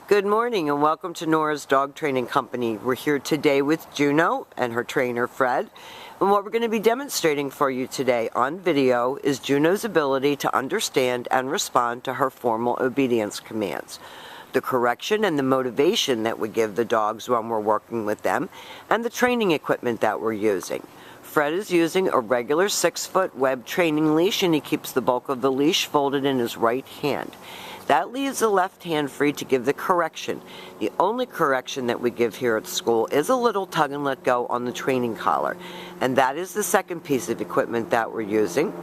Good morning and welcome to Nora's Dog Training Company. We're here today with Juno and her trainer Fred. And what we're going to be demonstrating for you today on video is Juno's ability to understand and respond to her formal obedience commands, the correction and the motivation that we give the dogs when we're working with them, and the training equipment that we're using. Fred is using a regular 6-foot web training leash, and he keeps the bulk of the leash folded in his right hand. That leaves the left hand free to give the correction. The only correction that we give here at school is a little tug and let go on the training collar. And that is the second piece of equipment that we're using.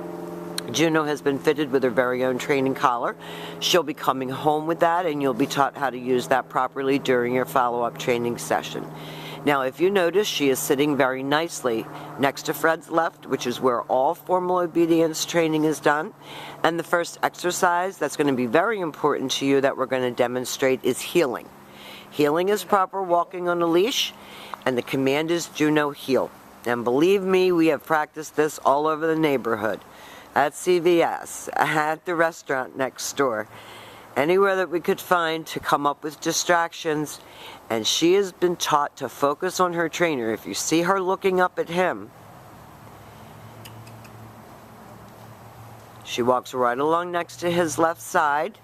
Juno has been fitted with her very own training collar. She'll be coming home with that, and you'll be taught how to use that properly during your follow-up training session. Now, if you notice, she is sitting very nicely next to Fred's left, which is where all formal obedience training is done. And the first exercise that's going to be very important to you that we're going to demonstrate is heeling. Heeling is proper walking on a leash, and the command is Juno heel. And believe me, we have practiced this all over the neighborhood, at CVS, at the restaurant next door, anywhere that we could find to come up with distractions. And she has been taught to focus on her trainer. If you see her looking up at him, she walks right along next to his left side,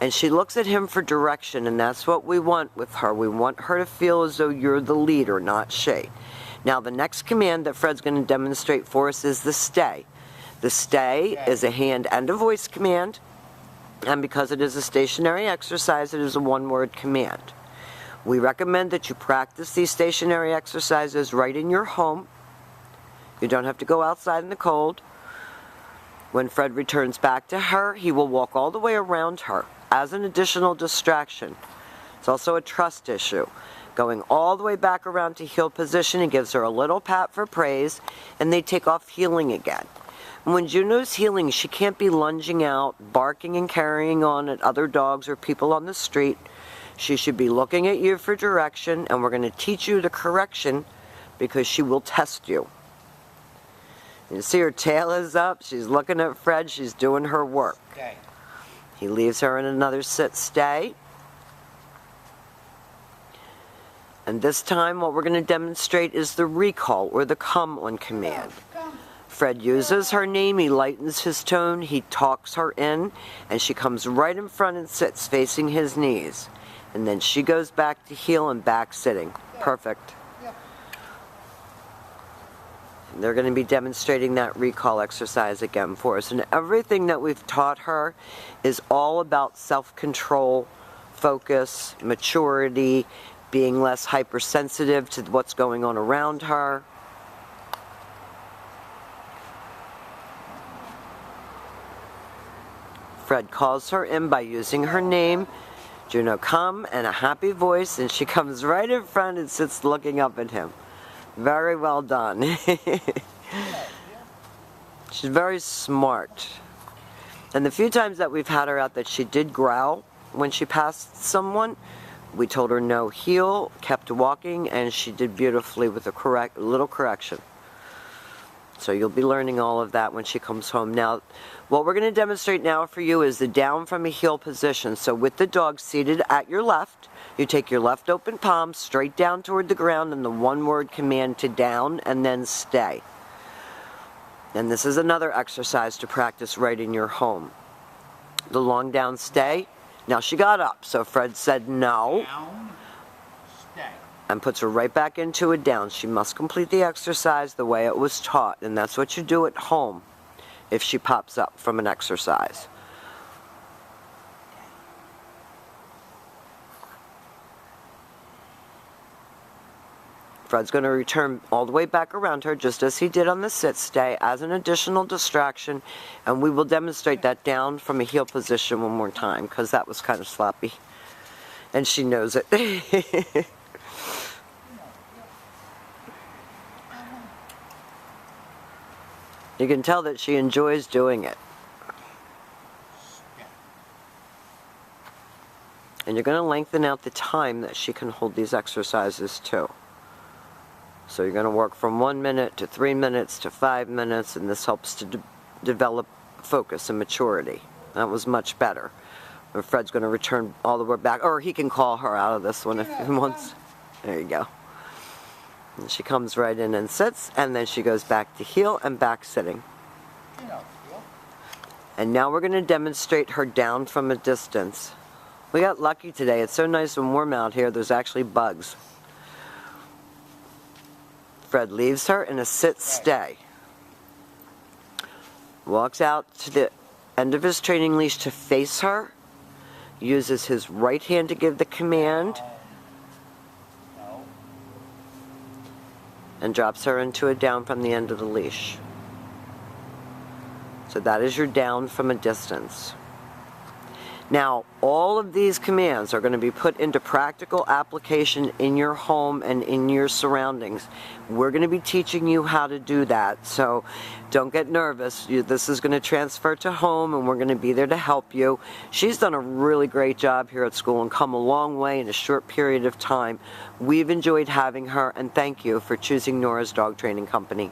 and she looks at him for direction, and that's what we want with her. We want her to feel as though you're the leader, not she. Now, the next command that Fred's going to demonstrate for us is the stay. The stay is a hand and a voice command, and because it is a stationary exercise, it is a one-word command. We recommend that you practice these stationary exercises right in your home. You don't have to go outside in the cold. When Fred returns back to her, he will walk all the way around her as an additional distraction. It's also a trust issue. Going all the way back around to heel position, he gives her a little pat for praise, and they take off heeling again. When Juno's heeling, she can't be lunging out, barking and carrying on at other dogs or people on the street. She should be looking at you for direction, and we're going to teach you the correction because she will test you. You see her tail is up. She's looking at Fred. She's doing her work. Stay. He leaves her in another sit stay. And this time what we're going to demonstrate is the recall or the come on command. Fred uses her name, he lightens his tone, he talks her in, and she comes right in front and sits facing his knees. And then she goes back to heel and back sitting. Perfect. And they're going to be demonstrating that recall exercise again for us. And everything that we've taught her is all about self-control, focus, maturity, being less hypersensitive to what's going on around her. Fred calls her in by using her name. Juno, come, and a happy voice, and she comes right in front and sits looking up at him. Very well done. She's very smart. And the few times that we've had her out that she did growl when she passed someone, we told her no heel, kept walking, and she did beautifully with a little correction. So you'll be learning all of that when she comes home. Now, what we're going to demonstrate now for you is the down from a heel position. So with the dog seated at your left, you take your left open palm straight down toward the ground and the one-word command to down and then stay. And this is another exercise to practice right in your home. The long down stay. Now she got up, so Fred said no. Down, stay. And puts her right back into a down. She must complete the exercise the way it was taught, and that's what you do at home if she pops up from an exercise. Fred's going to return all the way back around her, just as he did on the sit stay, as an additional distraction, and we will demonstrate that down from a heel position one more time, because that was kind of sloppy, and she knows it. You can tell that she enjoys doing it. And you're going to lengthen out the time that she can hold these exercises too. So you're going to work from 1 minute to 3 minutes to 5 minutes, and this helps to develop focus and maturity. That was much better. Fred's going to return all the way back, or he can call her out of this one if he wants. There you go. And she comes right in and sits, and then she goes back to heel and back sitting. Juno, heel. And now we're going to demonstrate her down from a distance. We got lucky today. It's so nice and warm out here. There's actually bugs. Fred leaves her in a sit-stay. Walks out to the end of his training leash to face her. Uses his right hand to give the command. No. And drops her into a down from the end of the leash. So that is your down from a distance. Now, all of these commands are going to be put into practical application in your home and in your surroundings. We're going to be teaching you how to do that, so don't get nervous. This is going to transfer to home, and we're going to be there to help you. She's done a really great job here at school and come a long way in a short period of time. We've enjoyed having her, and thank you for choosing Nora's Dog Training Company.